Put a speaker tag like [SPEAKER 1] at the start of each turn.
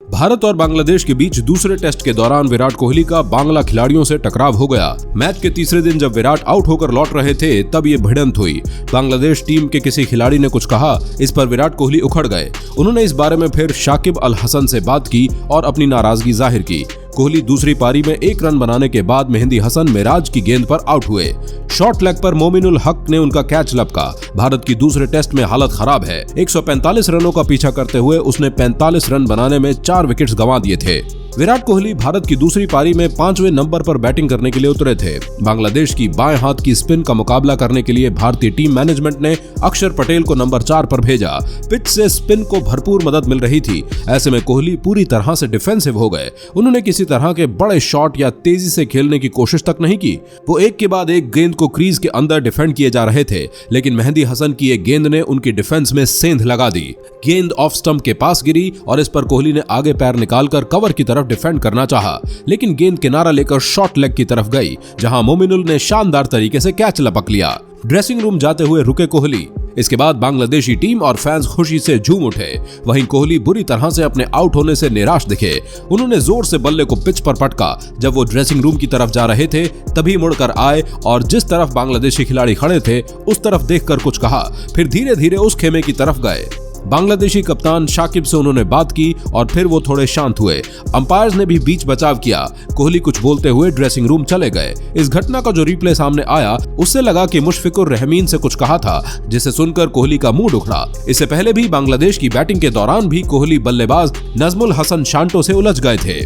[SPEAKER 1] भारत और बांग्लादेश के बीच दूसरे टेस्ट के दौरान विराट कोहली का बांग्ला खिलाड़ियों से टकराव हो गया। मैच के तीसरे दिन जब विराट आउट होकर लौट रहे थे तब ये भिड़ंत हुई। बांग्लादेश टीम के किसी खिलाड़ी ने कुछ कहा, इस पर विराट कोहली उखड़ गए। उन्होंने इस बारे में फिर शाकिब अल हसन से बात की और अपनी नाराजगी जाहिर की। कोहली दूसरी पारी में 1 रन बनाने के बाद मेहंदी हसन मिराज की गेंद पर आउट हुए। शॉर्ट लेग पर मोमिनुल हक ने उनका कैच लपका। भारत की दूसरे टेस्ट में हालत खराब है। 145 रनों का पीछा करते हुए उसने 45 रन बनाने में 4 विकेट्स गंवा दिए थे। विराट कोहली भारत की दूसरी पारी में 5वें नंबर पर बैटिंग करने के लिए उतरे थे। बांग्लादेश की बाएं हाथ की स्पिन का मुकाबला करने के लिए भारतीय टीम मैनेजमेंट ने अक्षर पटेल को नंबर 4 पर भेजा। पिच से स्पिन को भरपूर मदद मिल रही थी। ऐसे में कोहली पूरी तरह से डिफेंसिव हो गए। उन्होंने किसी तरह के बड़े शॉट या तेजी से खेलने की कोशिश तक नहीं की। वो एक के बाद एक गेंद को क्रीज के अंदर डिफेंड किए जा रहे थे, लेकिन मेहंदी हसन की एक गेंद ने उनकी डिफेंस में सेंध लगा दी। गेंद ऑफ स्टंप के पास गिरी और इस पर कोहली ने आगे पैर निकालकर कवर की तरफ डिफेंड करना चाहा, लेकिन गेंद किनारा लेकर शॉर्ट लेग की तरफ गई, जहां मोमिनुल ने शानदार तरीके से कैच लपक लिया। ड्रेसिंग रूम जाते हुए रुके कोहली। इसके बाद बांग्लादेशी टीम और फैंस खुशी से झूम उठे। वहीं कोहली बुरी तरह से अपने आउट होने से निराश दिखे। उन्होंने जोर से बल्ले को पिच पर पटका। जब वो ड्रेसिंग रूम की तरफ जा रहे थे तभी मुड़कर आए और जिस तरफ बांग्लादेशी खिलाड़ी खड़े थे उस तरफ देखकर कुछ कहा, फिर धीरे धीरे उस खेमे की तरफ गए। बांग्लादेशी कप्तान शाकिब से उन्होंने बात की और फिर वो थोड़े शांत हुए। अंपायर्स ने भी बीच बचाव किया। कोहली कुछ बोलते हुए ड्रेसिंग रूम चले गए। इस घटना का जो रिप्ले सामने आया उससे लगा कि मुशफिकुर रहमीन से कुछ कहा था, जिसे सुनकर कोहली का मूड उखड़ा। इससे पहले भी बांग्लादेश की बैटिंग के दौरान भी कोहली बल्लेबाज नजमुल हसन शांटो से उलझ गए थे।